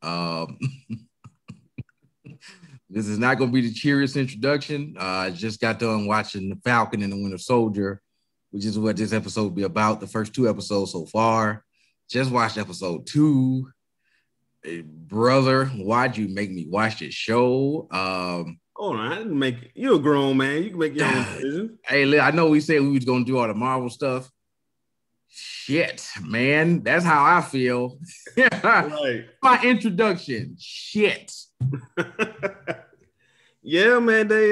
Um, this is not going to be the cheeriest introduction. I just got done watching The Falcon and the Winter Soldier, which is what this episode will be about. The first 2 episodes so far. Just watched episode 2. Hey, brother, why'd you make me watch this show? Hold on, I didn't make you a grown man. You can make your own decision. Hey, I know we said we was gonna do all the Marvel stuff. Shit, man, that's how I feel. Right. My introduction. Shit. Yeah, man. They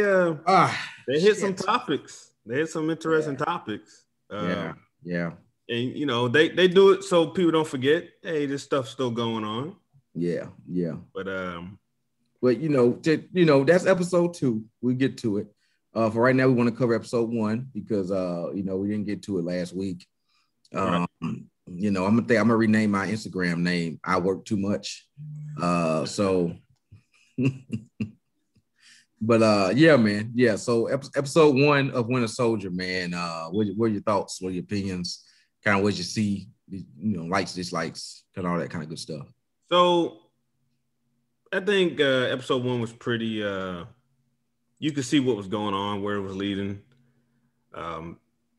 hit shit. some topics. They hit some interesting topics. Yeah. And you know, they do it so people don't forget. Hey, this stuff's still going on. Yeah. But you know, that's episode 2. We'll get to it. For right now, we want to cover episode 1 because we didn't get to it last week. Right. You know, I'm gonna rename my Instagram name. I work too much. So but yeah, man. Yeah. So episode 1 of Winter Soldier, man. What are your thoughts? What are your opinions? Kind of what you see, you know, likes, dislikes, kind of all that kind of good stuff. So I think episode 1 was pretty you could see what was going on, where it was leading.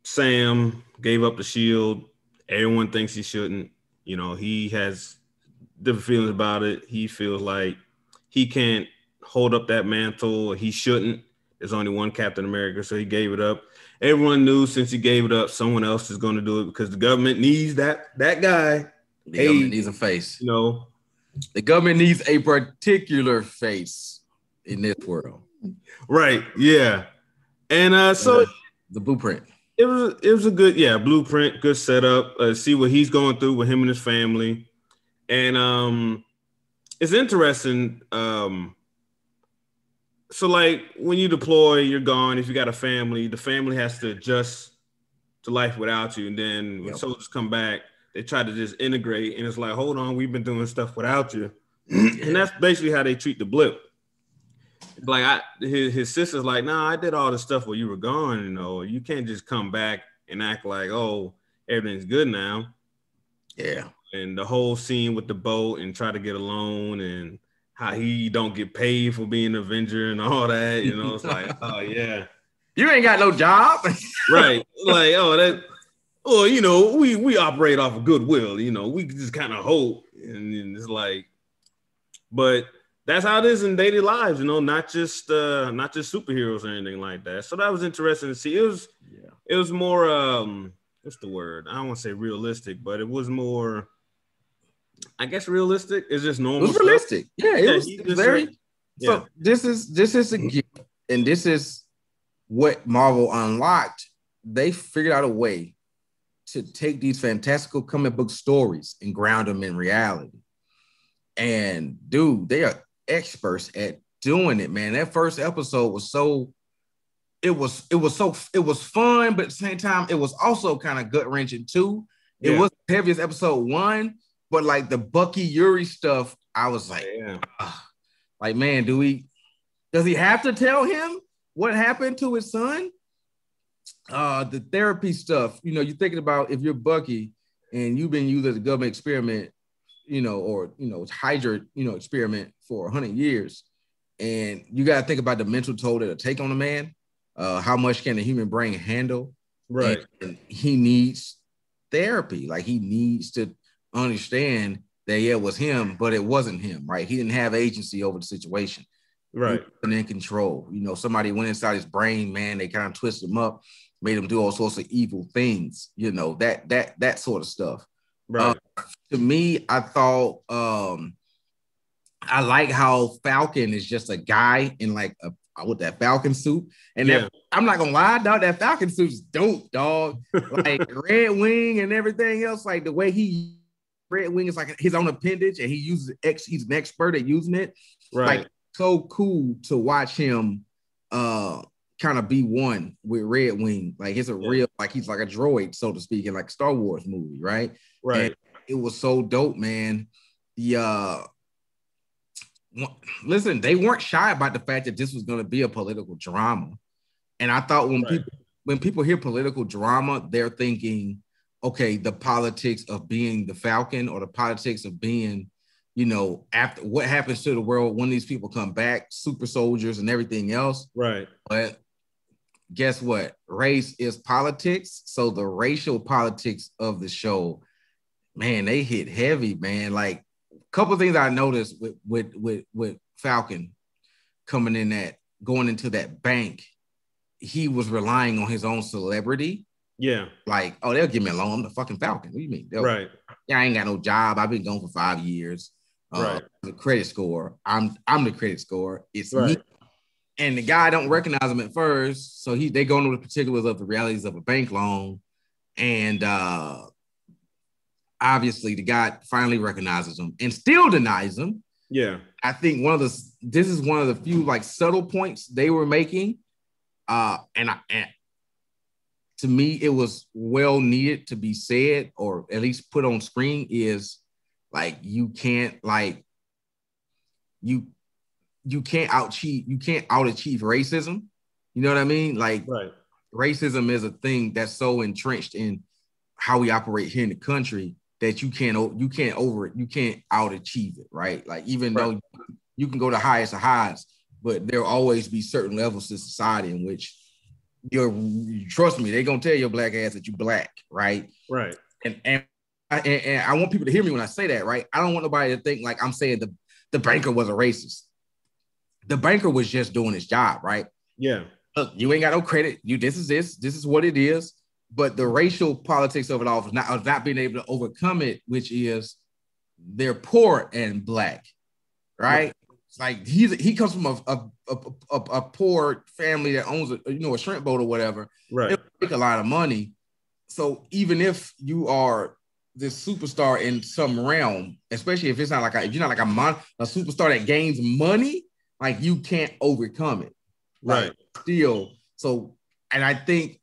Sam gave up the shield. Everyone thinks he shouldn't. You know, he has different feelings about it. He feels like he can't hold up that mantle, or he shouldn't. There's only one Captain America, so he gave it up. Everyone knew since he gave it up, someone else is going to do it because the government needs that guy. The government needs a face. You know, the government needs a particular face in this world. Right. Yeah. And so the blueprint. It was a good blueprint, good setup. See what he's going through with him and his family, and it's interesting. So like when you deploy, you're gone. If you got a family, the family has to adjust to life without you, and then when soldiers come back, they try to just integrate, and it's like, hold on, we've been doing stuff without you, and that's basically how they treat the blip. Like his sister's like, nah, I did all the stuff while you were gone. You know, you can't just come back and act like, oh, everything's good now. Yeah. And the whole scene with the boat and try to get a loan and how he don't get paid for being an Avenger and all that. You know, it's like, oh yeah, you ain't got no job, right? Like, you know, we operate off of goodwill. You know, we just kind of hope, and it's like, but. That's how it is in daily lives, you know, not just superheroes or anything like that. So that was interesting to see. It was more what's the word? I don't want to say realistic, but it was more, I guess, realistic. It's just normal. It was realistic. Yeah, it was very. Yeah. So this is a gift, and this is what Marvel unlocked. They figured out a way to take these fantastical comic book stories and ground them in reality. And dude, they are experts at doing it, man. That first episode was it was fun, but at the same time, it was also kind of gut-wrenching too. It was the heaviest episode 1, but like the Bucky Yuri stuff, I was like, like, man, does he have to tell him what happened to his son? The therapy stuff, you know, you're thinking about if you're Bucky and you've been used as a government experiment, you know, or, you know, Hydra, you know, experiment for 100 years. And you got to think about the mental toll that'll take on a man. How much can the human brain handle? Right. And he needs therapy. Like, he needs to understand that, it was him, but it wasn't him, right? He didn't have agency over the situation. Right. He wasn't in control. You know, somebody went inside his brain, man, they kind of twisted him up, made him do all sorts of evil things, you know, that sort of stuff. Right. To me, I thought I like how Falcon is just a guy in like with that Falcon suit. And I'm not gonna lie, dog, that Falcon suit's dope, dog. Like Red Wing and everything else, like the way Red Wing is like his own appendage, and he's an expert at using it. Right. Like, so cool to watch him kind of be one with Red Wing. Like, it's a real, like, he's like a droid, so to speak, in like a Star Wars movie, right? Right. And it was so dope, man. Listen, they weren't shy about the fact that this was going to be a political drama. And I thought when people hear political drama, they're thinking, okay, the politics of being the Falcon or the politics of being you know, after what happens to the world when these people come back, super soldiers and everything else. Right. But guess what? Race is politics. So the racial politics of the show, man, they hit heavy, man. Like a couple of things I noticed with Falcon coming in going into that bank, he was relying on his own celebrity. Yeah. Like, oh, they'll give me a loan. I'm the fucking Falcon. What do you mean? Right. Yeah, I ain't got no job. I've been gone for 5 years. Right. The credit score. I'm the credit score. It's right. me. And the guy don't recognize him at first. So they go into the particulars of the realities of a bank loan. And obviously the guy finally recognizes him and still denies him. Yeah. I think this is one of the few like subtle points they were making. And to me, it was well needed to be said, or at least put on screen, is like you can't outachieve racism. You know what I mean? Like racism is a thing that's so entrenched in how we operate here in the country that you can't outachieve it, right? Like even though you can go the highest of highs, but there'll always be certain levels to society in which trust me, they're gonna tell your black ass that you black, right? Right. And I want people to hear me when I say that, right? I don't want nobody to think like I'm saying the banker was a racist. The banker was just doing his job, right? Yeah. Look, you ain't got no credit. This is what it is. But the racial politics of it all is not being able to overcome it, which is they're poor and black, right? It's like he comes from a poor family that owns a shrimp boat or whatever. Right. They make a lot of money. So even if you are this superstar in some realm, especially if it's not like if you're not like a superstar that gains money, like you can't overcome it. Like, right. Still. So, and I think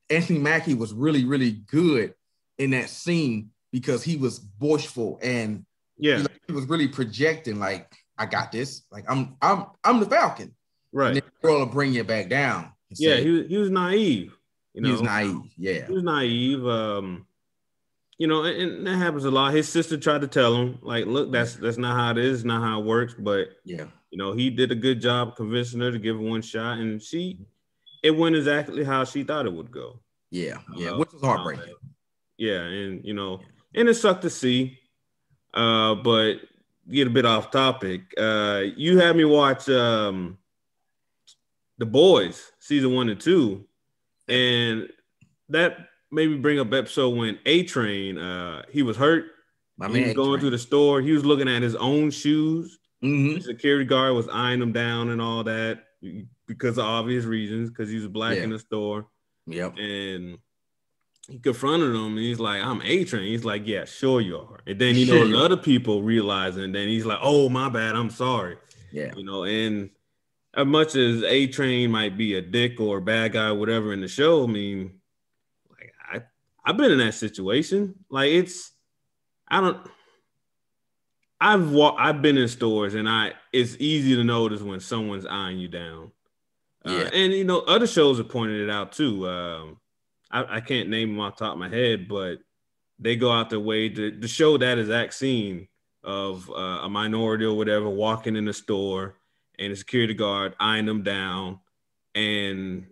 Anthony Mackie was really, really good in that scene because he was boastful and he was really projecting like, I got this. Like I'm the Falcon. Right. And then the girl will bring you back down. Yeah, he was naive. You know, he was naive. Yeah. He was naive. And that happens a lot. His sister tried to tell him, like, look, that's not how it is, not how it works. But he did a good job convincing her to give it one shot, and it went exactly how she thought it would go. Yeah, which was heartbreaking. And and it sucked to see. But get a bit off topic. You had me watch The Boys season 1 and 2, and that made me bring up episode when A-Train, he was hurt. He was going through the store. He was looking at his own shoes. Mm-hmm. The security guard was eyeing him down and all that because of obvious reasons, because he was black in the store. Yep. And he confronted him, and he's like, I'm A-Train. He's like, yeah, sure you are. And then, the other people realizing, and then he's like, oh, my bad, I'm sorry. Yeah. And as much as A-Train might be a dick or a bad guy, whatever in the show, I mean, like I've been in that situation. Like I've been in stores, and it's easy to notice when someone's eyeing you down. And other shows have pointed it out too. I can't name them off the top of my head, but they go out their way to show that exact scene of a minority or whatever walking in the store and a security guard eyeing them down, and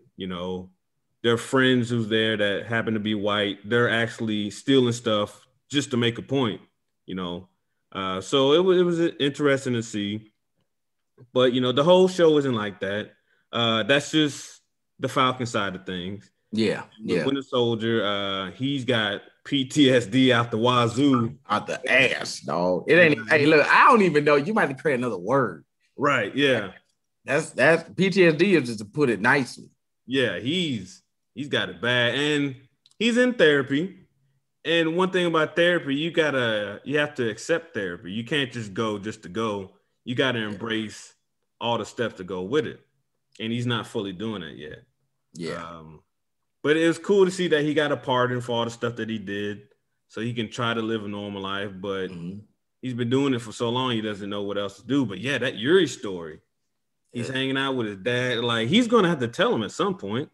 their friends who's there that happen to be white, they're actually stealing stuff just to make a point. So it was interesting to see, but the whole show isn't like that. That's just the Falcon side of things. Yeah. Winter Soldier, he's got PTSD out the wazoo, out the ass, dog. It ain't. Hey, look, I don't even know. You might have to create another word. Right? Yeah. That's PTSD is just to put it nicely. Yeah, he's got it bad, and he's in therapy. And one thing about therapy, you have to accept therapy. You can't just go just to go. You got to embrace all the steps to go with it. And he's not fully doing it yet. Yeah. But it was cool to see that he got a pardon for all the stuff that he did, so he can try to live a normal life. But he's been doing it for so long, he doesn't know what else to do. But yeah, that Yuri story, he's hanging out with his dad. Like, he's going to have to tell him at some point.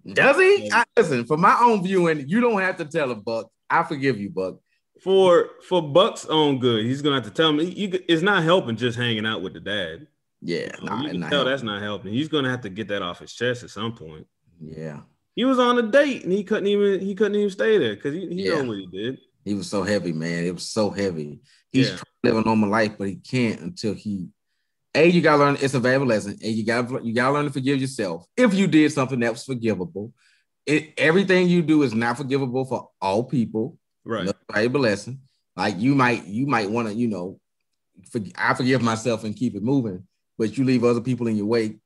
Does he? Listen, for my own viewing, you don't have to tell him, Buck. I forgive you, Buck. for Buck's own good, he's gonna have to tell me it's not helping just hanging out with the dad. Yeah, You can tell that's not helping. He's gonna have to get that off his chest at some point. Yeah. He was on a date and he couldn't even stay there because he know what he did. He was so heavy, man. It was so heavy. He's trying to live a normal life, but he can't until he. You gotta learn. It's a valuable lesson. You gotta learn to forgive yourself if you did something that was forgivable. Everything you do is not forgivable for all people. Right. Another valuable lesson. Like you might want to, I forgive myself and keep it moving, but you leave other people in your wake.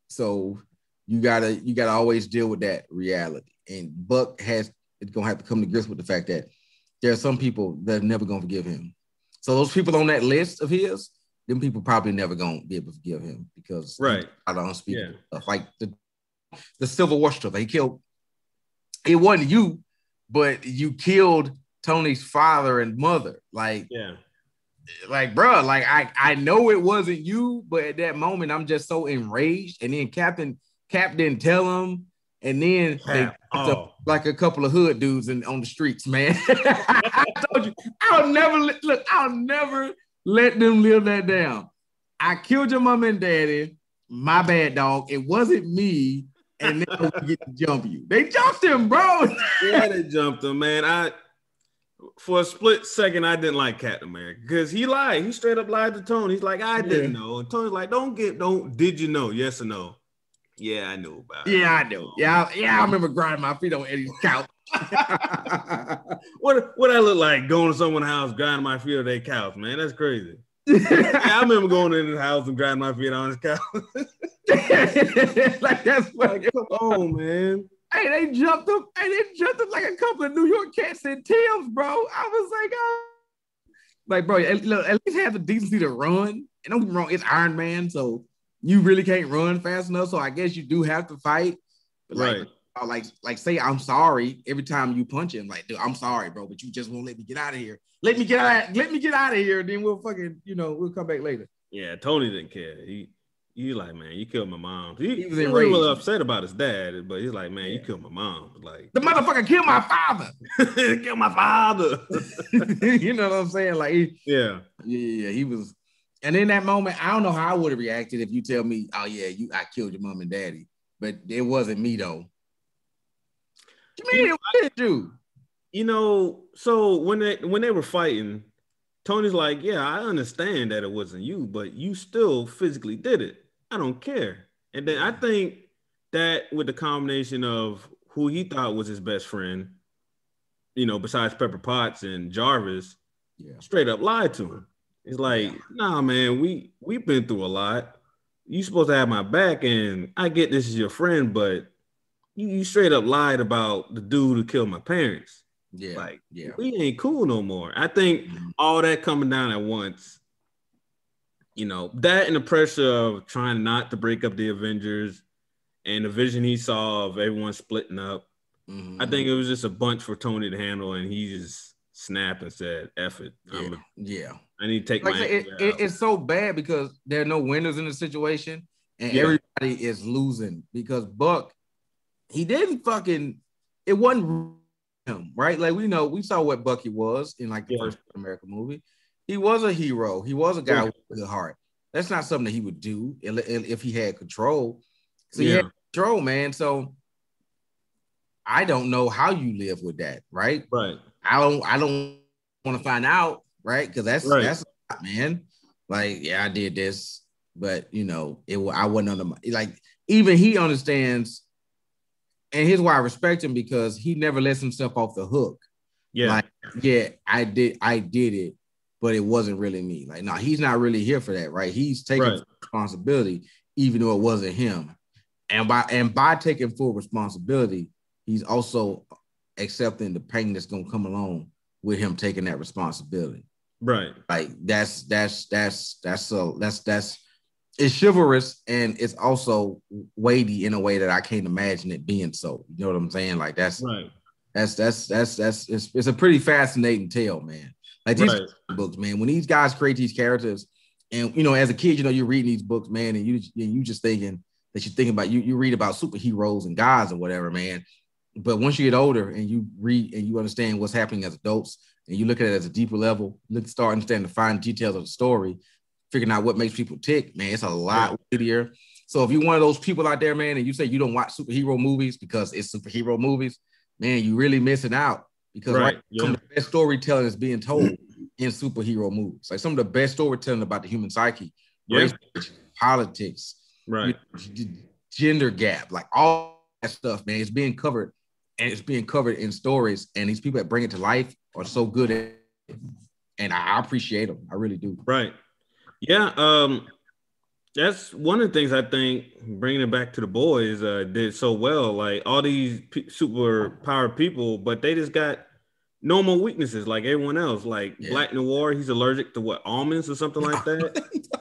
So you gotta always deal with that reality. And Buck is gonna have to come to grips with the fact that there are some people that are never gonna forgive him. So those people on that list of his, them people probably never gonna be able to forgive him because right, I don't speak stuff like the Civil War stuff. He killed. It wasn't you, but you killed Tony's father and mother. Like, bro, like I know it wasn't you, but at that moment I'm just so enraged. And then Cap didn't tell him, and then like a couple of hood dudes on the streets, man. I told you, I'll never let them live that down. I killed your mom and daddy. My bad, dog. It wasn't me. And then we get to jump you. They jumped him, bro. Yeah, they jumped him, man. For a split second, I didn't like Captain America because he lied. He straight up lied to Tony. He's like, I didn't know. And Tony's like, did you know? Yes or no? Yeah, I knew about it. Yeah, I know. Yeah, I remember grinding my feet on Eddie's couch. What I look like going to someone's house, grinding my feet on their couch, man? That's crazy. I remember going in his house and grinding my feet on his couch. Like that's like, come on, man. Hey, they jumped him like a couple of New York cats and Tim's, bro. I was like, oh. Like, bro, at least have the decency to run. And don't get me wrong, it's Iron Man, so you really can't run fast enough. So I guess you do have to fight. But like say I'm sorry every time you punch him. Like, dude, I'm sorry, bro, but you just won't let me get out of here. Let me get out of here, then we'll fucking, we'll come back later. Yeah, Tony didn't care. He like, man, you killed my mom. He was enraged. Really upset about his dad, but he's like, man, you killed my mom. Like, the motherfucker killed my father. Killed my father. You know what I'm saying? Like, he was. And in that moment, I don't know how I would have reacted if you tell me, oh yeah, I killed your mom and daddy, but it wasn't me though. What you mean? What did you do? So when they were fighting, Tony's like, yeah, I understand that it wasn't you, but you still physically did it. I don't care. And then I think that with the combination of who he thought was his best friend, besides Pepper Potts and Jarvis, straight up lied to him. It's like, nah, man, we've been through a lot. You supposed to have my back, and I get this is your friend, but you straight up lied about the dude who killed my parents. Yeah, we ain't cool no more. I think all that coming down at once, that and the pressure of trying not to break up the Avengers and the vision he saw of everyone splitting up. I think it was just a bunch for Tony to handle, and he just snapped and said, F it. I need to take it's so bad because there are no winners in the situation, and everybody is losing because Buck, he didn't it wasn't him, right? Like, we saw what Bucky was in like the first American movie. He was a hero. He was a guy with a good heart. That's not something that he would do if he had control. So he had control, man. So I don't know how you live with that, right? Right. I don't want to find out, right? Because that's a lot, man. Like, I did this, but I wasn't under my, like, even he understands, and here's why I respect him, because he never lets himself off the hook. I did it, but it wasn't really me. Like, no, he's not really here for that, right? He's taking responsibility, even though it wasn't him. And by taking full responsibility, he's also accepting the pain that's gonna come along with him taking that responsibility. Right. Like that's it's chivalrous, and it's also weighty in a way that I can't imagine it being so. You know what I'm saying? Like that's right. That's it's a pretty fascinating tale, man. Like these books, man. When these guys create these characters, and as a kid, you're reading these books, man, and you just thinking that you're thinking about you read about superheroes and gods or whatever, man. But once you get older and you read and you understand what's happening as adults, and you look at it as a deeper level, start understanding the fine details of the story, figuring out what makes people tick, man, it's a lot weightier. So if you're one of those people out there, man, and you say you don't watch superhero movies because it's superhero movies, man, you really missing out, because some of the best storytelling is being told in superhero movies. Like some of the best storytelling about the human psyche, race, politics, gender gap, like all that stuff, man, it's being covered, and it's being covered in stories, and these people that bring it to life are so good at it, and I appreciate them. I really do. Right. Yeah. That's one of the things I think, bringing it back to the boys, did so well. Like all these super powered people, but they just got normal weaknesses like everyone else. Like Black Noir, he's allergic to what, almonds or something like that.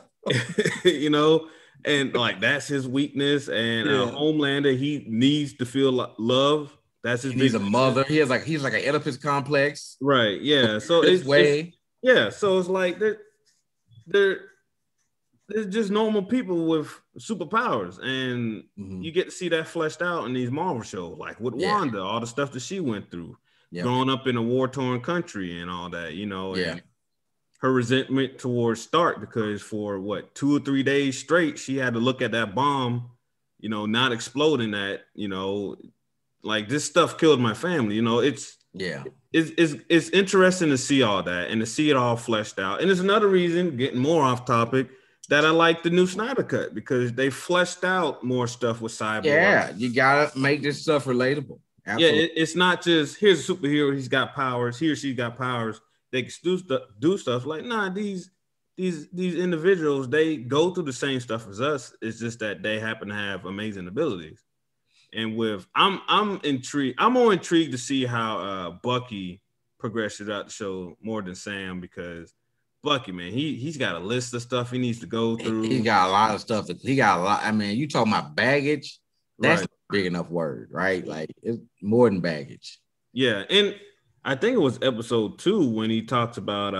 You know, and like that's his weakness. And Homelander, he needs to feel love. That's his. He's a mother. He's like an Oedipus complex. Right. Yeah. So it's so it's like they're just normal people with superpowers, and you get to see that fleshed out in these Marvel shows, like with Wanda, all the stuff that she went through, growing up in a war-torn country and all that, you know, and her resentment towards Stark because for 2 or 3 days straight, she had to look at that bomb, you know, not exploding that, you know, like this stuff killed my family, you know, it's interesting to see all that and to see it all fleshed out. And it's another reason, getting more off topic, that I like the new Snyder Cut, because they fleshed out more stuff with Cyborg. Yeah, you gotta make this stuff relatable. Absolutely. Yeah, it's not just here's a superhero, he's got powers, he or she got powers, they can do stuff. Like, nah, these individuals, they go through the same stuff as us. It's just that they happen to have amazing abilities. And I'm intrigued. I'm more intrigued to see how Bucky progresses throughout the show more than Sam, because Bucky, man, he's got a list of stuff he needs to go through. He got a lot of stuff. I mean, you talking about baggage? That's a big enough word, right? Like it's more than baggage. Yeah, and I think it was episode 2 when he talks about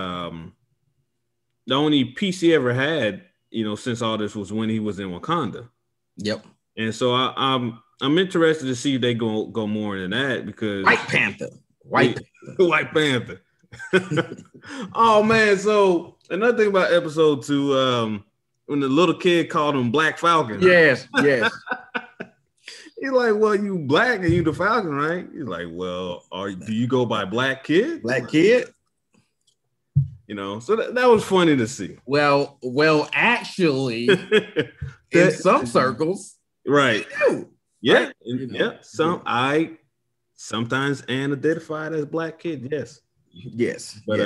the only peace he ever had, you know, since all this was when he was in Wakanda. Yep. And so I'm interested to see if they go more into that, because White Panther. Oh man, so another thing about episode 2, when the little kid called him Black Falcon. Yes. He's like, well, you black and you the Falcon, right? He's like, well, do you go by Black Kid? Black Kid? You know, so that was funny to see. Well, actually, in some circles, right? Yeah, I sometimes am identified as Black Kid. Yes, but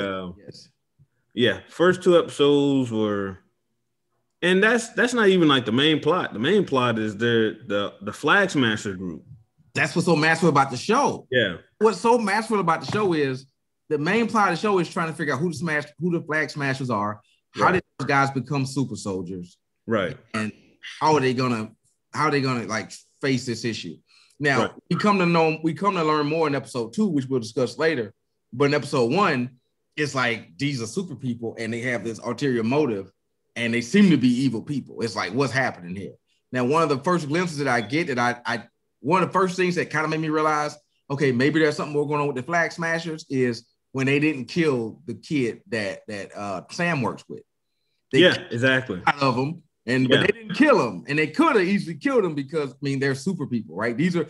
first 2 episodes were, and that's not even like the main plot. The main plot is the Flag Smasher group. That's what's so masterful about the show. Yeah, what's so masterful about the show is the main plot of the show is trying to figure out who the Flag Smashers are. How did those guys become super soldiers? Right, and how are they gonna like face this issue? Now we come to learn more in episode 2, which we'll discuss later. But in episode 1, it's like these are super people and they have this ulterior motive and they seem to be evil people. It's like, what's happening here? Now, one of the first glimpses that I get one of the first things that kind of made me realize, okay, maybe there's something more going on with the Flag Smashers is when they didn't kill the kid that Sam works with. Exactly. Out of them. But they didn't kill him, and they could have easily killed him because, I mean, they're super people, right? These are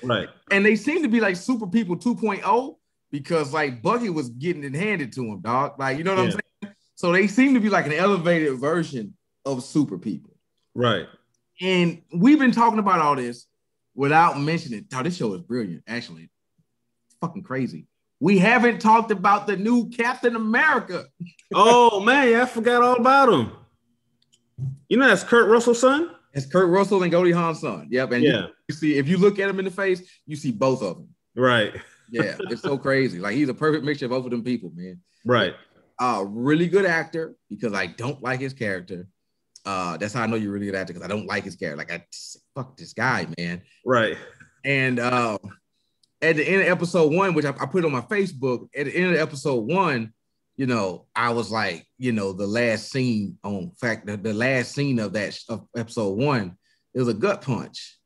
and they seem to be like super people 2.0 because like Bucky was getting it handed to him, dog. Like, you know what I'm saying? So they seem to be like an elevated version of super people, right? And we've been talking about all this without mentioning. Oh, this show is brilliant, actually. It's fucking crazy. We haven't talked about the new Captain America. Oh man, I forgot all about him. You know, that's Kurt Russell's son? It's Kurt Russell and Goldie Hawn's son. Yep. And you see, if you look at him in the face, you see both of them. Right. Yeah, it's so crazy. Like, he's a perfect mixture of both of them people, man. Right. Really good actor, because I don't like his character. That's how I know you're a really good actor, because I don't like his character. Like, fuck this guy, man. Right. And at the end of episode 1, which I put on my Facebook, at the end of episode 1, you know, I was like, you know, the last scene the last scene of episode 1, it was a gut punch.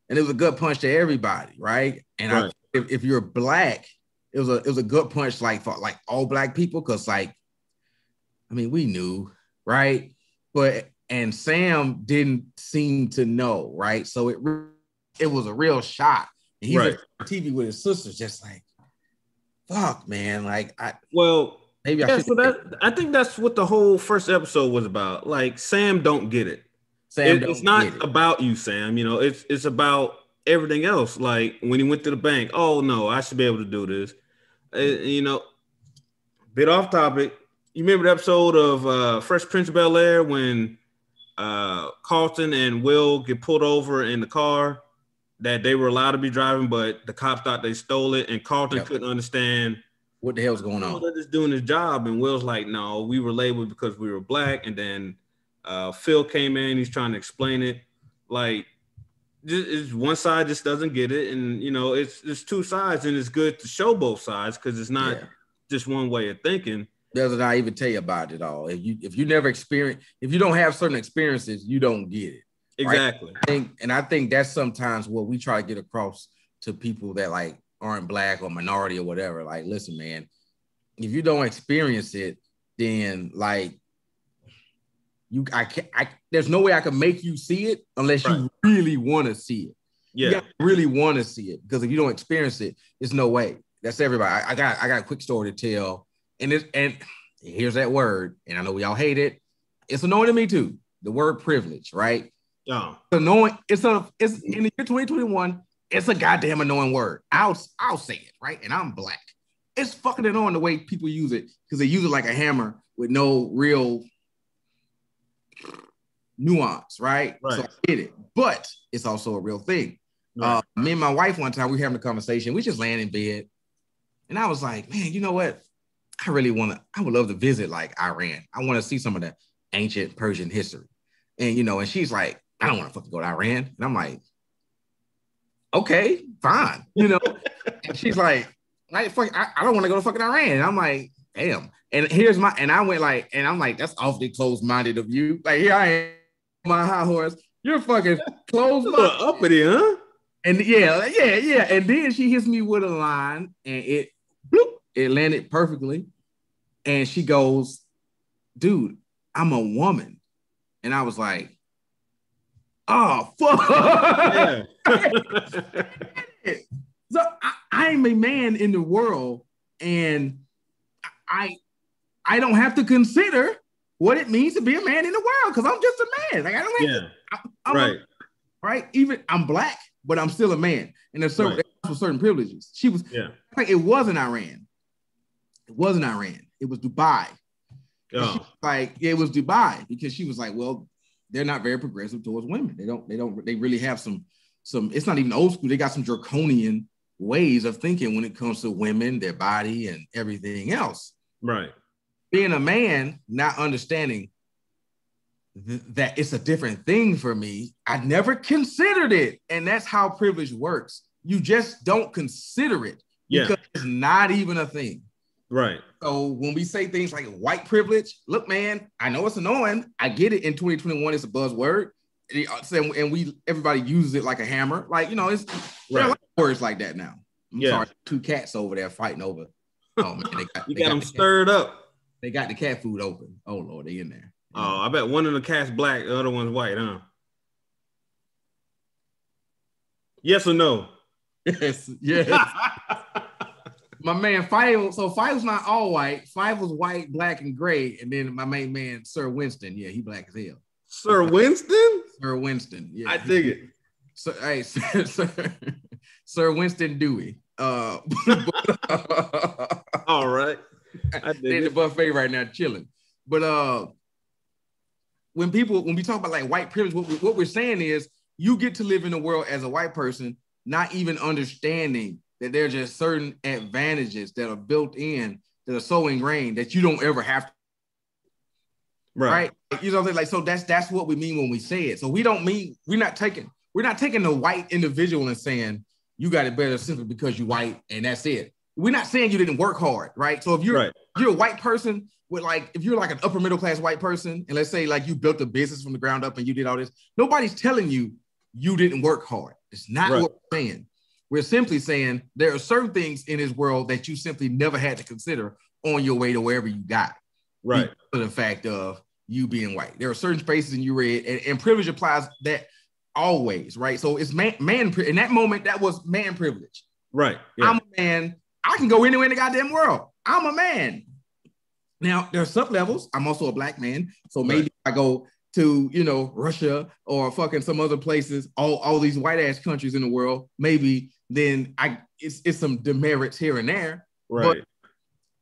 And it was a gut punch to everybody, right? And if you're black it was a good punch, like for like all black people, because like, I mean, we knew, right? And Sam didn't seem to know, right? So it was a real shock. And he's right. on TV with his sisters, just like, fuck, man. Like, maybe I should. So I think that's what the whole first episode was about. Like, Sam don't get it. It's not about you, Sam. You know, it's about everything else. Like when he went to the bank, oh no, I should be able to do this. You know, bit off topic. You remember the episode of Fresh Prince of Bel-Air when Carlton and Will get pulled over in the car that they were allowed to be driving, but the cops thought they stole it, and Carlton couldn't understand what the hell's going on. They're just doing his job, and Will's like, no, we were labeled because we were black, and then Phil came in, he's trying to explain it. Like, it's one side just doesn't get it, and you know, it's two sides, and it's good to show both sides because it's not just one way of thinking. Doesn't I even tell you about it all? If you never experience, if you don't have certain experiences, you don't get it. Exactly. Right? I think that's sometimes what we try to get across to people that like aren't black or minority or whatever. Like, listen, man, if you don't experience it, then like there's no way I can make you see it unless you really want to see it. Yeah, you really want to see it, because if you don't experience it, there's no way. That's everybody. I got a quick story to tell, and here's that word, and I know we all hate it. It's annoying to me too. The word privilege, right? Yeah, it's annoying. It's in the year 2021. It's a goddamn annoying word. I'll say it, right? And I'm black. It's fucking annoying the way people use it, because they use it like a hammer with no real nuance, right? So I get it, but it's also a real thing. Right. Me and my wife one time, we were having a conversation. We just laying in bed, and I was like, man, you know what? I would love to visit like Iran. I want to see some of the ancient Persian history. And you know, and she's like, I don't want to fucking go to Iran. And I'm like, okay, fine. You know, and she's like, I don't want to go to fucking Iran. And I'm like, damn. And I'm like, that's awfully closed-minded of you. Like, here I am, my high horse. You're fucking closed-minded. Uppity, huh? And yeah. And then she hits me with a line, and it landed perfectly. And she goes, dude, I'm a woman. And I was like, oh, fuck. Yeah. So I'm a man in the world, and I don't have to consider what it means to be a man in the world, because I'm just a man. Like, I don't have to. Right. Even I'm black, but I'm still a man. And there's certain privileges. She was like, it wasn't Iran. It wasn't Iran. It was Dubai. Like, it was Dubai, because she was like, well, they're not very progressive towards women. They really have some, it's not even old school. They got some draconian ways of thinking when it comes to women, their body, and everything else. Right. Being a man, not understanding that it's a different thing for me, I never considered it. And that's how privilege works. You just don't consider it because it's not even a thing. Right. So when we say things like white privilege, look, man, I know it's annoying. I get it. In 2021, it's a buzzword. And everybody uses it like a hammer. Like, you know, there are a lot of words like that now. I'm sorry, two cats over there fighting over. Oh man, they got them stirred up. They got the cat food open. Oh Lord, they in there. Oh, I bet one of the cats black, the other one's white, huh? Yes or no? Yes. My man Five. So Five was not all white. Five was white, black, and gray. And then my main man, Sir Winston. Yeah, he black as hell. Sir Winston? Sir Winston. Yeah, I dig it. So, hey, Sir Winston Dewey. All right. I dig the buffet right now, chilling. But when we talk about like white privilege, what we're saying is you get to live in the world as a white person, not even understanding that there are just certain advantages that are built in that are so ingrained that you don't ever have to. Right. You know what I'm saying? Like, so that's what we mean when we say it. So we're not taking the white individual and saying you got it better simply because you're white and that's it. We're not saying you didn't work hard, right? So if you're a white person with if you're like an upper middle class white person, and let's say like you built a business from the ground up and you did all this, nobody's telling you didn't work hard. It's not what we're saying. We're simply saying there are certain things in this world that you simply never had to consider on your way to wherever you got. Right. For the fact of you being white. There are certain spaces in you read, and privilege applies that always, right? So it's man in that moment, that was man privilege. Right. Yeah. I'm a man. I can go anywhere in the goddamn world. I'm a man. Now, there are sub levels. I'm also a black man. So maybe I go to, Russia or fucking some other places, all these white ass countries in the world, maybe then it's some demerits here and there. Right. But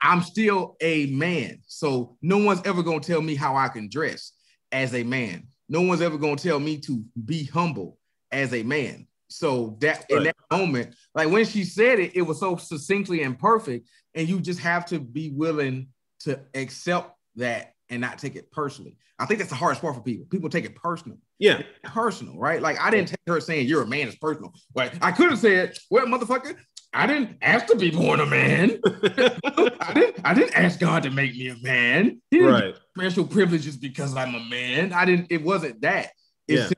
I'm still a man. So no one's ever going to tell me how I can dress as a man. No one's ever going to tell me to be humble as a man. So that in that moment, like when she said it, it was so succinctly and perfect. And you just have to be willing to accept that and not take it personally. I think that's the hardest part for people. People take it personal. Yeah. Personal, right? Like I didn't take her saying you're a man is personal. Like I could have said, well, motherfucker, I didn't ask to be born a man. I didn't ask God to make me a man. He didn't give special privileges because I'm a man. It wasn't that. It's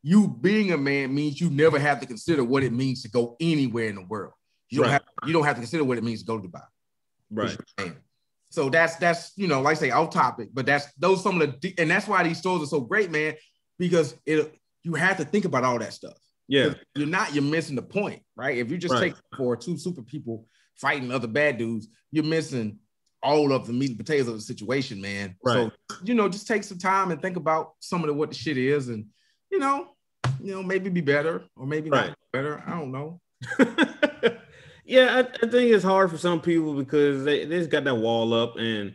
you being a man means you never have to consider what it means to go anywhere in the world. You don't have to consider what it means to go to Dubai. Right. So that's like I say, off topic, but those some of the and that's why these stories are so great, man, because you have to think about all that stuff. Yeah. You're missing the point, right? If you just take for two super people fighting other bad dudes, you're missing all of the meat and potatoes of the situation, man. Right. So, just take some time and think about some of what the shit is and, maybe be better or maybe not better. I don't know. Yeah, I think it's hard for some people because they just got that wall up and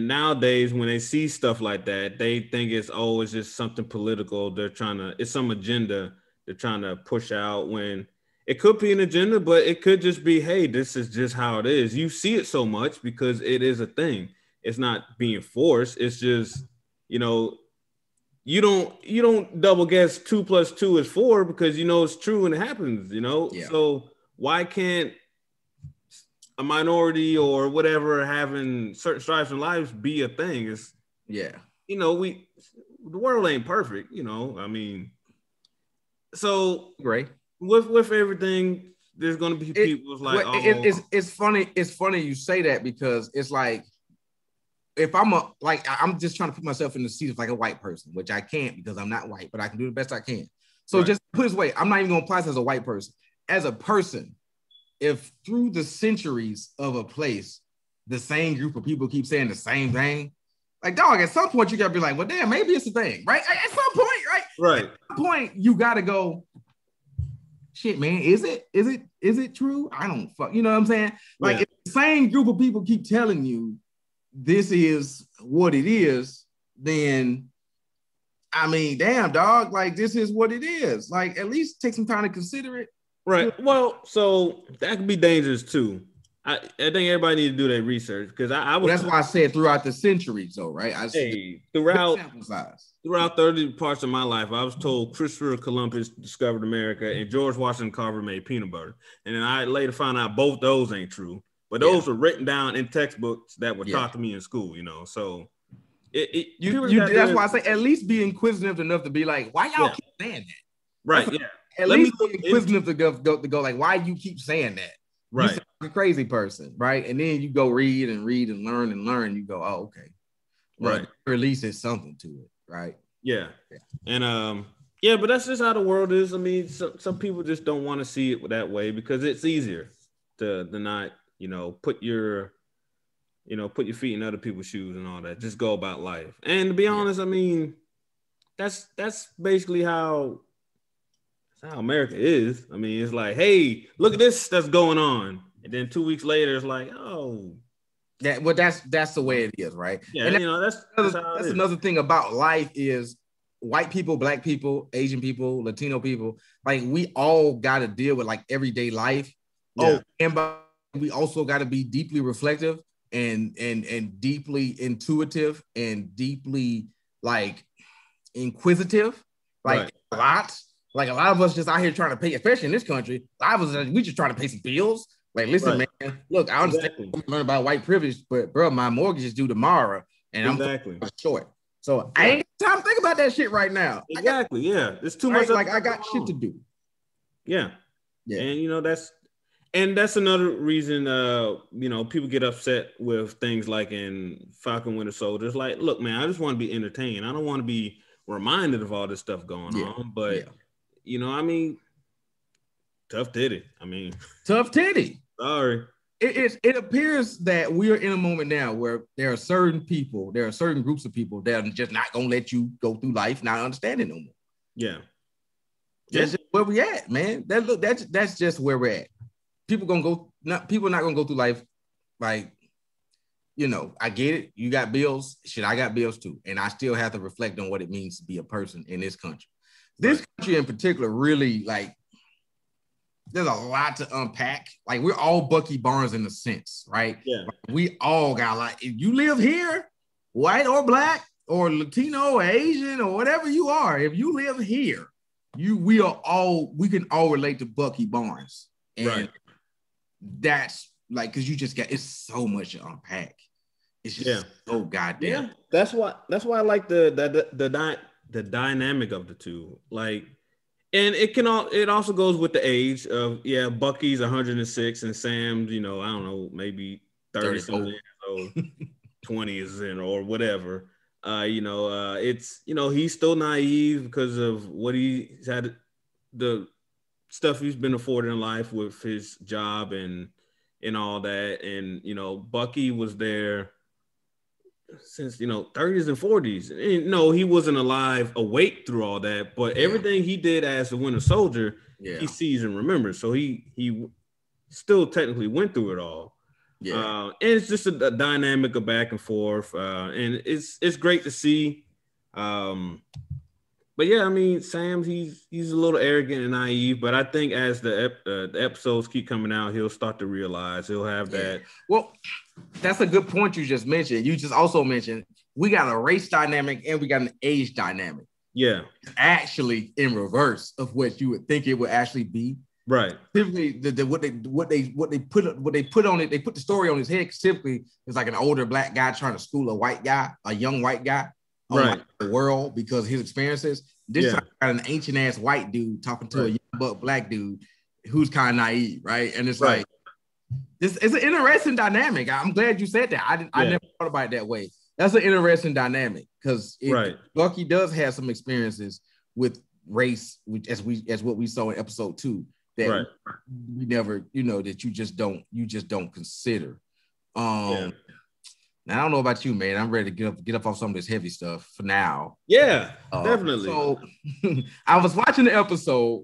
nowadays when they see stuff like that, they think it's just something political. It's some agenda they're trying to push out when it could be an agenda, but it could just be, hey, this is just how it is. You see it so much because it is a thing. It's not being forced. It's just, you don't double guess 2 + 2 is 4 because it's true and it happens, Yeah. So why can't a minority or whatever having certain stripes in lives be a thing? The world ain't perfect, I mean, so great with everything, there's gonna be people it's funny you say that because it's like if I'm just trying to put myself in the seat of like a white person, which I can't because I'm not white, but I can do the best I can. So just put it this way, I'm not even gonna apply this as a white person. As a person, if through the centuries of a place, the same group of people keep saying the same thing, like dog, at some point you gotta be like, well, damn, maybe it's a thing, right? At some point, right? Right. At some point, you gotta go, shit, man, is it true? I don't fuck, you know what I'm saying? Like if the same group of people keep telling you this is what it is, then I mean, damn, dog, like this is what it is. Like at least take some time to consider it. Right. Well, so that could be dangerous too. I think everybody needs to do their research because that's why I said throughout the centuries, though, right? Throughout 30 parts of my life, I was told Christopher Columbus discovered America and George Washington Carver made peanut butter, and then I later found out both those ain't true. But those were written down in textbooks that were taught to me in school, So that's why I say at least be inquisitive enough to be like, why y'all keep saying that? Right. At least be inquisitive to go like, why you keep saying that? Right. You sound like a crazy person, right? And then you go read and learn. You go, oh, okay. Well, or at least there's something to it, right? Yeah. And but that's just how the world is. I mean, some people just don't want to see it that way because it's easier to not, put your feet in other people's shoes and all that. Just go about life. And to be honest, I mean, that's basically how America is. I mean, it's like, hey, look at this that's going on. And then 2 weeks later, it's like, oh. That's the way it is, right? Yeah, and that's another thing about life is white people, black people, Asian people, Latino people, like we all got to deal with like everyday life. Yeah. And we also got to be deeply reflective and deeply intuitive and deeply like inquisitive, like a lot. Like a lot of us just out here trying to pay, especially in this country, a lot of us, we just trying to pay some bills. Like, listen, man, look, I understand I'm learning about white privilege, but bro, my mortgage is due tomorrow and I'm short. So I ain't got time to think about that shit right now. Exactly. There's too much. Like I got shit to do. Yeah. Yeah. And that's another reason people get upset with things like in Falcon Winter Soldier. It's like, look, man, I just want to be entertained. I don't want to be reminded of all this stuff going on. But tough titty. Tough titty. Sorry. It appears that we are in a moment now where there are certain groups of people that are just not gonna let you go through life not understanding no more. Yeah. That's just where we at, man. That's just where we're at. People are not gonna go through life like, I get it. You got bills. Shit, I got bills too. And I still have to reflect on what it means to be a person in this country. This country in particular, really, like, there's a lot to unpack. Like, we're all Bucky Barnes in a sense, right? Yeah. Like, we all got, like, if you live here, white or black or Latino or Asian or whatever you are, if you live here, we can all relate to Bucky Barnes. And that's like, because you just it's so much to unpack. It's just so goddamn. Yeah. That's why I like the dynamic of the two. Like, and it also goes with the age of, Bucky's 106 and Sam's, I don't know, maybe 30 something years old, 20 is in or whatever. It's, he's still naive because of what he's had, the stuff he's been afforded in life with his job and all that. And, Bucky was there since 30s and 40s. And, no, he wasn't awake through all that, but everything he did as the Winter Soldier, he sees and remembers. So he still technically went through it all. And it's just a dynamic of back and forth, and it's great to see. But Sam, he's a little arrogant and naive, but I think as the episodes keep coming out, he'll start to realize he'll have that. Well, that's a good point you just mentioned. You just also mentioned we got a race dynamic and we got an age dynamic. Yeah. Actually in reverse of what you would think it would actually be. Right. Typically, what they put on it, they put the story on his head. Typically, it's like an older black guy trying to school a young white guy on the world because of his experiences. This time, got an ancient ass white dude talking to a young buck black dude who's kind of naive, right? And it's like this is an interesting dynamic. I'm glad you said that. I never thought about it that way. That's an interesting dynamic because Bucky does have some experiences with race, as what we saw in episode 2. That we never, that you just don't consider. Now I don't know about you, man. I'm ready to get up off some of this heavy stuff for now. Yeah, definitely. So I was watching the episode.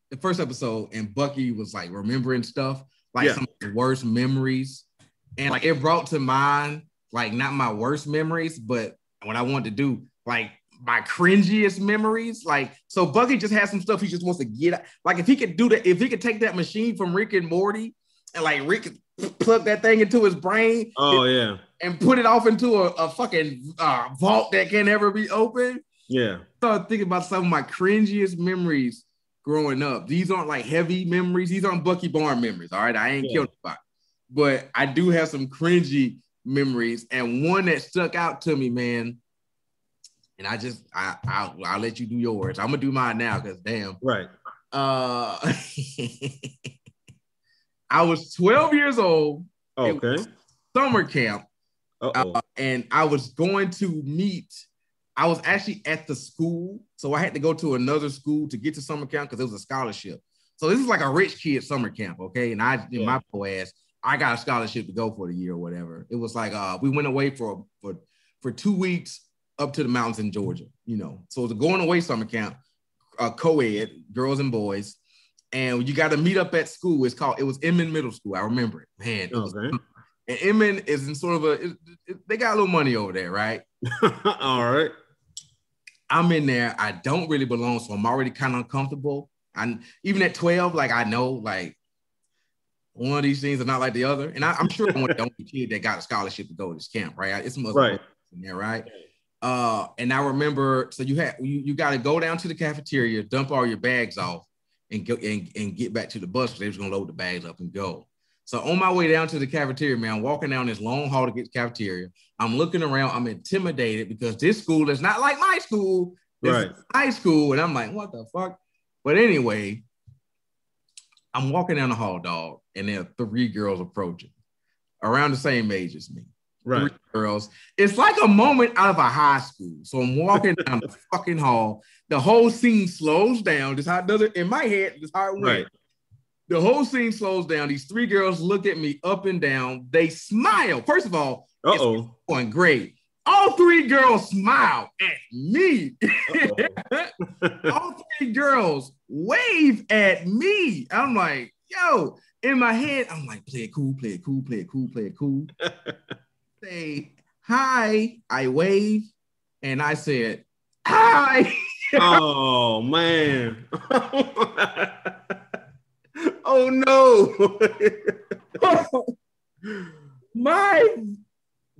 The first episode, and Bucky was like remembering stuff, like some of the worst memories, and like it brought to mind like not my worst memories, but what I wanted to do, like my cringiest memories. Like, so Bucky just has some stuff he just wants to get out. Like, if he could take that machine from Rick and Morty and like Rick could plug that thing into his brain and put it off into a fucking vault that can never be opened. Yeah. So I was thinking about some of my cringiest memories growing up. These aren't like heavy memories. These aren't Bucky Barnes memories. All right. I ain't killed nobody. But I do have some cringy memories. And one that stuck out to me, man. And I'll let you do yours. I'm gonna do mine now because damn. Right. I was 12 years old. Okay. Summer camp. And I was going to meet. I was actually at the school, so I had to go to another school to get to summer camp because it was a scholarship. So this is like a rich kid summer camp, okay? And my poor ass, I got a scholarship to go for the year or whatever. It was like we went away for 2 weeks up to the mountains in Georgia, So it was a going away summer camp, co-ed, girls and boys. And you got to meet up at school. It was Inman Middle School. I remember it, man. And Inman is in sort of they got a little money over there, right? All right. I'm in there. I don't really belong, so I'm already kind of uncomfortable. And even at 12, like I know, like one of these things are not like the other. And I'm sure I'm the only kid that got a scholarship to go to this camp, right? It's some other in there, right? And I remember, so you got to go down to the cafeteria, dump all your bags off, and go and get back to the bus because they was gonna load the bags up and go. So on my way down to the cafeteria, man, I'm walking down this long hall to get to the cafeteria. I'm looking around. I'm intimidated because this school is not like my school. This is high school, and I'm like, what the fuck? But anyway, I'm walking down the hall, dog, and there are 3 girls approaching, around the same age as me. Right. 3 girls. It's like a moment out of a high school. So I'm walking down the fucking hall. The whole scene slows down. This how it does it in my head. This how it went. Right. The whole scene slows down. These 3 girls look at me up and down. They smile. First of all, it's going great. All 3 girls smile at me. All 3 girls wave at me. I'm like, yo, in my head, I'm like, play it cool, play it cool, play it cool, play it cool. Say hi. I wave, and I said, hi. Oh, man. Oh, no.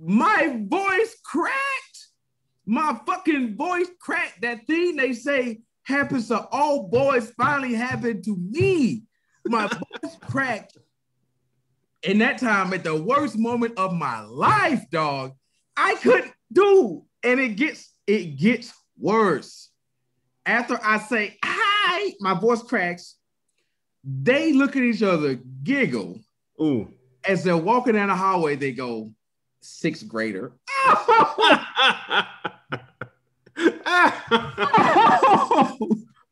My voice cracked. My fucking voice cracked. That thing they say happens to all boys finally happened to me. My voice cracked. And that time, at the worst moment of my life, dog, I couldn't do. And it gets worse. After I say hi, my voice cracks. They look at each other, giggle. Ooh. As they're walking down the hallway, they go, 6th grader.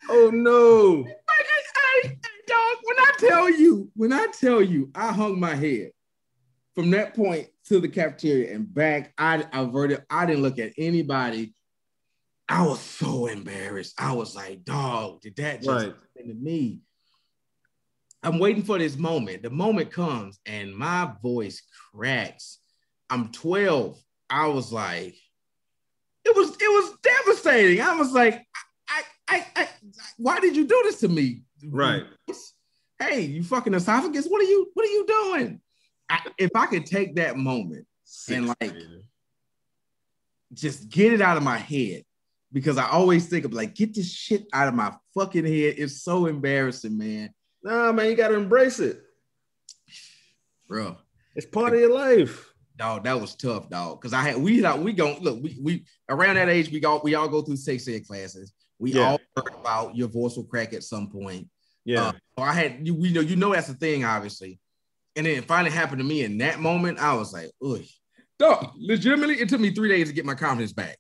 Oh no. Dog, when I tell you, I hung my head from that point to the cafeteria and back. I didn't look at anybody. I was so embarrassed. I was like, dog, did that just happen to me? I'm waiting for this moment. The moment comes and my voice cracks. I'm 12. I was like, it was devastating. I was like, I why did you do this to me? Right. Hey, you fucking esophagus. What are you doing? If I could take that moment and like just get it out of my head, because I always think of like, get this shit out of my fucking head. It's so embarrassing, man. Nah, man, you gotta embrace it, bro. It's part of your life. Dog, that was tough, dog. Because we around that age, we all go through sex ed classes. We all heard about your voice will crack at some point. Yeah. So I had you know that's the thing, obviously. And then it finally happened to me in that moment. I was like, ugh. Dog, legitimately, it took me 3 days to get my confidence back.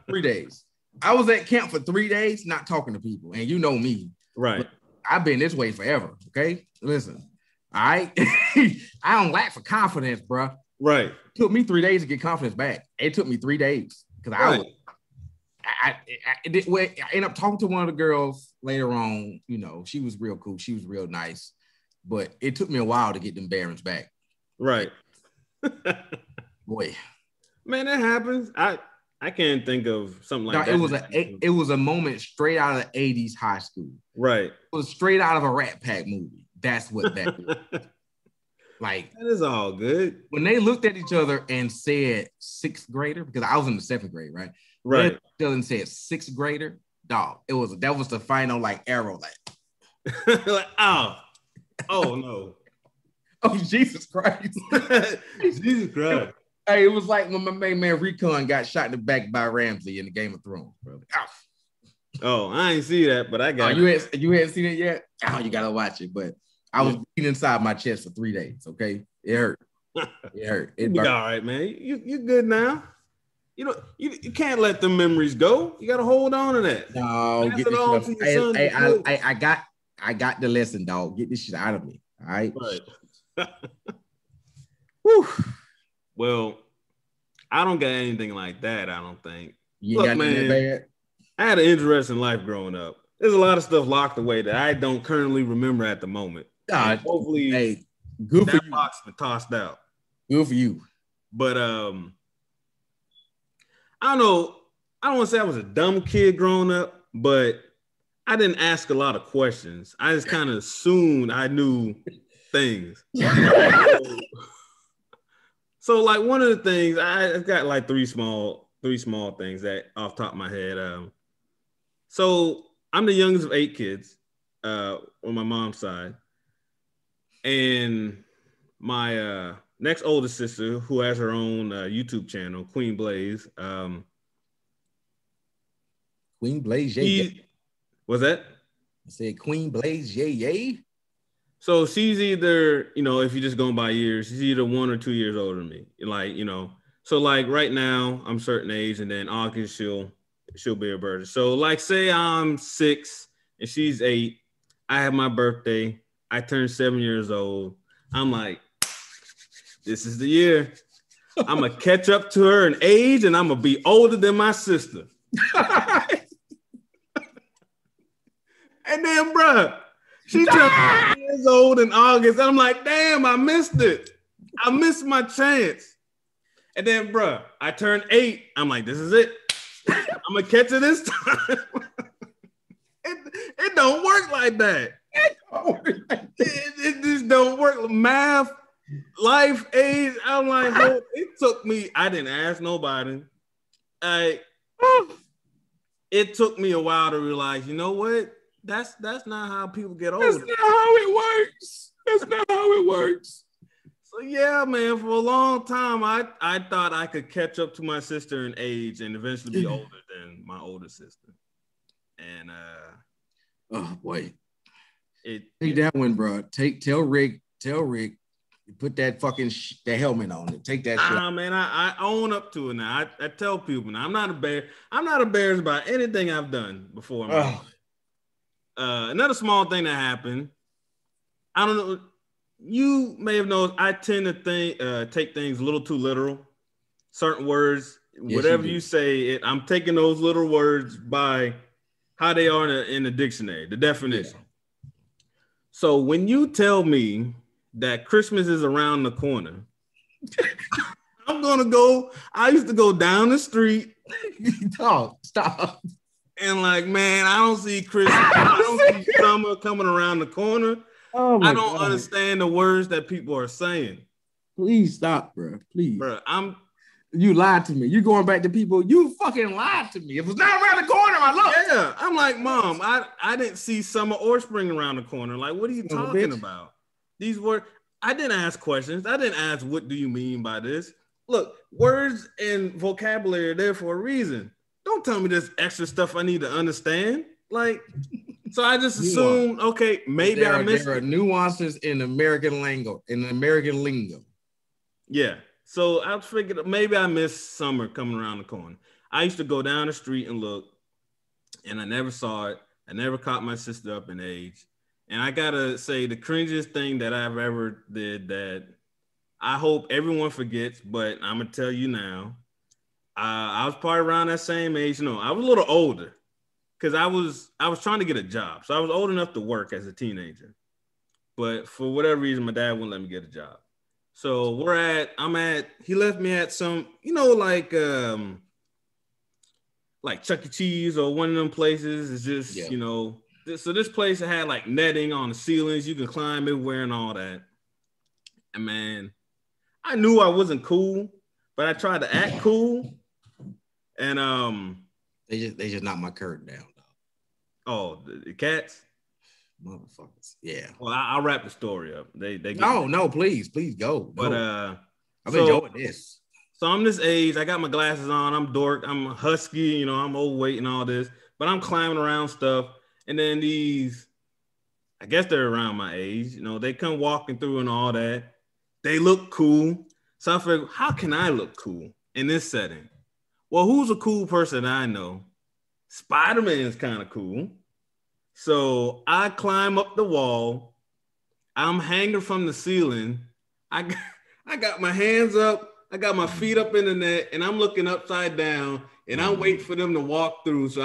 3 days. I was at camp for 3 days, not talking to people. And you know me. Right. But I've been this way forever. Okay. Listen. All right. I don't lack for confidence, bro. Right. It took me 3 days to get confidence back. It took me 3 days because I ended up talking to one of the girls later on. You know, she was real cool. She was real nice, but it took me a while to get them bearings back. Right. Boy, man, that happens. I can't think of something like that. It was a moment straight out of the 80s high school. Right. It was straight out of a Rat Pack movie. That's what that was. Like, that is all good. When they looked at each other and said 6th grader, because I was in the 7th grade, right? Right. And said 6th grader, dog. That was the final like arrow, like, like oh no. Oh, Jesus Christ. Jesus Christ. Hey, it was like when my main man Recon got shot in the back by Ramsey in the Game of Thrones, bro. Oh, I ain't see that, but I got it. You hadn't seen it yet? Oh, you gotta watch it. But I was beating inside my chest for 3 days. Okay, it hurt. It hurt. It be all right, man. You good now? You know, you can't let the memories go. You gotta hold on to that. No, get this shit. Hey, I got the lesson, dog. Get this shit out of me. All right. Right. Whew. Well, I don't got anything like that. I don't think. You got anything bad? I had an interesting life growing up. There's a lot of stuff locked away that I don't currently remember at the moment. Hopefully, good for you. Box been tossed out. Good for you. But I don't know. I don't want to say I was a dumb kid growing up, but I didn't ask a lot of questions. I just kind of assumed I knew things. So like one of the things I've got like three small things that off the top of my head. So I'm the youngest of 8 kids on my mom's side, and my next oldest sister, who has her own YouTube channel, Queen Blaze. Queen Blaze. Was that? I said Queen Blaze, yay. So she's either, if you're just going by years, she's either 1 or 2 years older than me. Like, so like right now I'm certain age, and then August she'll be a birthday. So like say I'm 6 and she's 8. I have my birthday. I turn 7 years old. I'm like, this is the year. I'm gonna catch up to her in age, and I'm gonna be older than my sister. And then, bruh, she turned 7 years old in August. And I'm like, damn, I missed it. I missed my chance. And then, bruh, I turned 8. I'm like, this is it. I'm gonna catch her this time. It don't work like that. It just don't work. Math, life, age. I'm like, it took me. I didn't ask nobody. It took me a while to realize, you know what? That's not how people get older. That's not how it works. So yeah, man, for a long time, I thought I could catch up to my sister in age and eventually be older than my older sister. And oh boy, take that one, bro. Tell Rick, put that fucking the helmet on it. Take that shit. Man, I own up to it now. I tell people now, I'm not embarrassed about anything I've done before. Another small thing that happened, I don't know. You may have noticed I tend to take things a little too literal. Certain words, whatever you say, I'm taking those little words by how they are in the dictionary, the definition. Yeah. So when you tell me that Christmas is around the corner, I used to go down the street. Stop. And like, man, I don't see Christmas. I don't see summer coming around the corner. Oh my I don't understand the words that people are saying. Please stop, bro. Please. Bro, you lied to me. You going back to people. You fucking lied to me. It was not around the corner. I looked. Yeah. I'm like, Mom, I didn't see summer or spring around the corner. Like, what are you talking about? These words, I didn't ask questions. I didn't ask, what do you mean by this? Look, words and vocabulary are there for a reason. Don't tell me this extra stuff I need to understand. Like, so I just assumed, okay, maybe I missed it. There are nuances in American lingo. Yeah. So I figured maybe I missed summer coming around the corner. I used to go down the street and look, and I never saw it. I never caught my sister up in age. And I gotta say, the cringiest thing that I've ever did that I hope everyone forgets, but I'm gonna tell you now. I was probably around that same age. No, I was a little older because I was trying to get a job. So I was old enough to work as a teenager. But for whatever reason, my dad wouldn't let me get a job. So he left me at some, like Chuck E. Cheese or one of them places. It's just, so this place had like netting on the ceilings. You can climb everywhere and all that. And man, I knew I wasn't cool, but I tried to act cool. And they just knocked my curtain down. Oh, the cats, motherfuckers. Yeah. Well, I'll wrap the story up. They no, please go. But I'm enjoying this. So I'm this age. I got my glasses on. I'm dork. I'm husky. I'm overweight and all this. But I'm climbing around stuff. And then these, I guess they're around my age. They come walking through and all that. They look cool. So I figured, how can I look cool in this setting? Well, who's a cool person I know? Spider-Man is kind of cool. So I climb up the wall. I'm hanging from the ceiling. I got my hands up. I got my feet up in the net, and I'm looking upside down, and I'm waiting for them to walk through so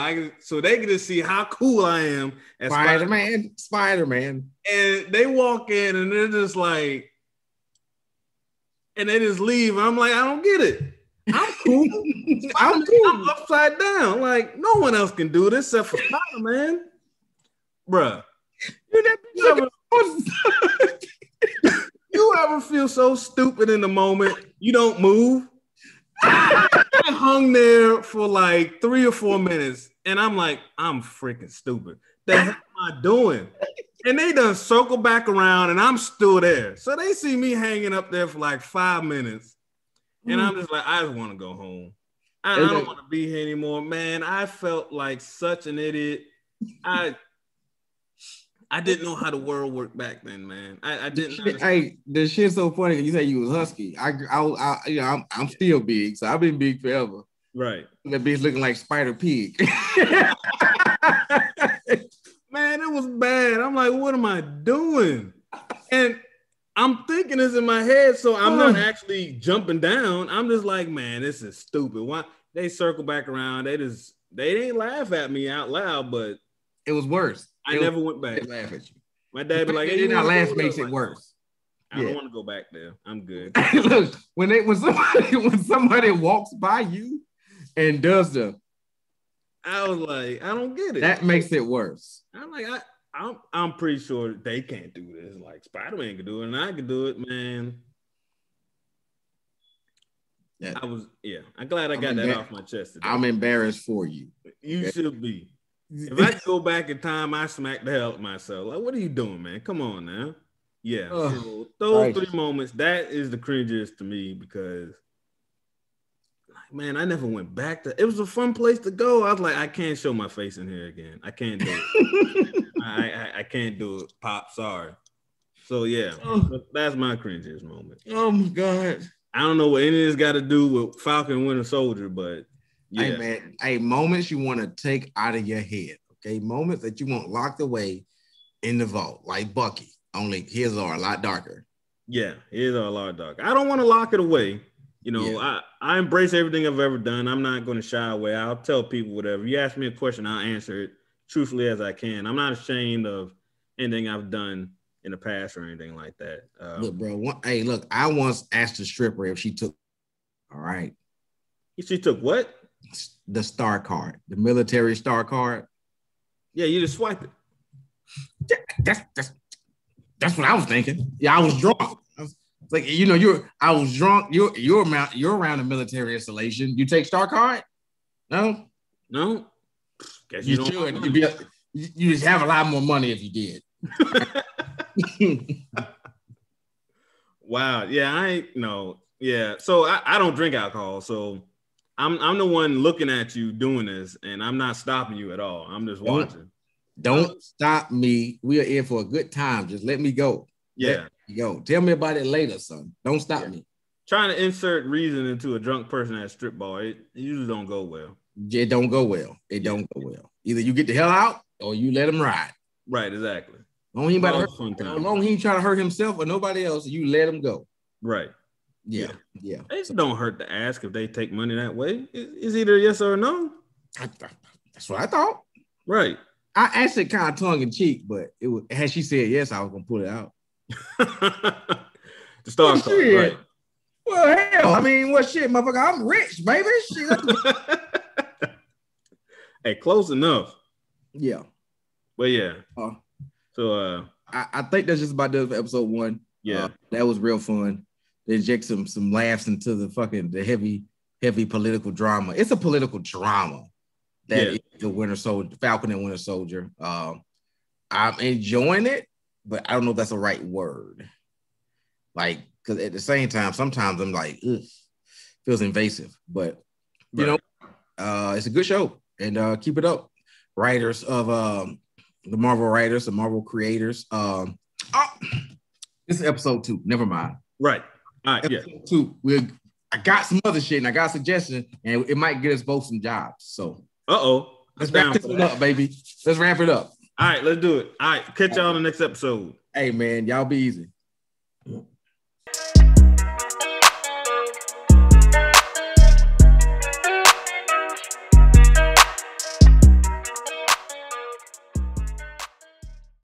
they can just see how cool I am as Spider-Man. And they walk in, and they're just like, and they just leave. And I'm like, I don't get it. I'm cool. I'm upside down. Like, no one else can do this except for Spider-Man. Bruh. You ever feel so stupid in the moment you don't move? I hung there for like 3 or 4 minutes, and I'm like, I'm freaking stupid. The hell am I doing? And they done circle back around, and I'm still there. So they see me hanging up there for like 5 minutes, and I'm just like, I just want to go home. I don't want to be here anymore, man. I felt like such an idiot. I didn't know how the world worked back then, man. I didn't. Hey, the shit's so funny. You say you was husky. I'm still big, so I've been big forever. Right. That bitch looking like Spider Pig. Man, it was bad. I'm like, what am I doing? And I'm thinking this in my head, so I'm not actually jumping down. I'm just like, man, this is stupid. Why they circle back around? They didn't laugh at me out loud, but it was worse. I never went back. They laugh at you. My dad be like, "Hey, not laugh makes it worse." I don't want to go back there. I'm good. Look, when somebody walks by you and does I was like, I don't get it. That makes it worse. I'm like, I'm pretty sure they can't do this. Like Spider-Man can do it, and I can do it, man. Yeah. I'm glad I got that off my chest today. I'm embarrassed for you. You should be. If I could go back in time, I smack the hell out of myself. Like, what are you doing, man? Come on now. Yeah. So those 3 moments, that is the cringiest to me because, like, man, I never went back to. It was a fun place to go. I was like, I can't show my face in here again. I can't do it. I can't do it. Pop, sorry. So yeah, that's my cringiest moment. Oh my god. I don't know what any of this got to do with Falcon and Winter Soldier, but yeah. Hey man, moments you want to take out of your head. Okay, moments that you want locked away in the vault, like Bucky. Only his are a lot darker. Yeah, his are a lot darker. I don't want to lock it away. You know, I embrace everything I've ever done. I'm not going to shy away. I'll tell people whatever. You ask me a question, I'll answer it truthfully as I can. I'm not ashamed of anything I've done in the past or anything like that. Look, bro. I once asked a stripper if she took. All right. She took what? The star card, the military star card. Yeah, you just swipe it. That's what I was thinking. Yeah, I was drunk. It's like, you know, I was drunk. You're around the military installation. You take star card? No. Guess you should. You just have a lot more money if you did. Wow. Yeah, I ain't no. Yeah. So I don't drink alcohol. So I'm the one looking at you doing this, and I'm not stopping you at all. I'm just watching. Don't stop me. We are in for a good time. Just let me go. Yeah. Go. Tell me about it later, son. Don't stop me. Trying to insert reason into a drunk person at a strip bar, it usually don't go well. It don't go well. Don't go well. Either you get the hell out or you let him ride. Right, exactly. Long he ain't trying to hurt himself or nobody else, you let him go. Right. Yeah. It don't hurt to ask if they take money that way. It's either yes or no. That's what I thought. Right. I asked it kind of tongue in cheek, but it was, had she said yes, I was gonna pull it out. The star card, right? Well, hell, I mean, what shit, motherfucker? I'm rich, baby. Shit. Hey, close enough. Yeah. But yeah. So I think that's just about this for episode 1. Yeah. That was real fun. They inject some laughs into the heavy political drama. It's a political drama. That is the Winter Soldier, Falcon and Winter Soldier. I'm enjoying it, but I don't know if that's the right word. Like, because at the same time, sometimes I'm like, ugh, feels invasive. But you know, it's a good show, and keep it up, writers of the Marvel writers, the Marvel creators. This is episode 2. Never mind. Right. All right. Episode 2. I got some other shit, and I got suggestions, and it might get us both some jobs. So. Let's wrap it up, baby. Let's wrap it up. All right, let's do it. All right, catch y'all on the next episode. Hey, man, y'all be easy.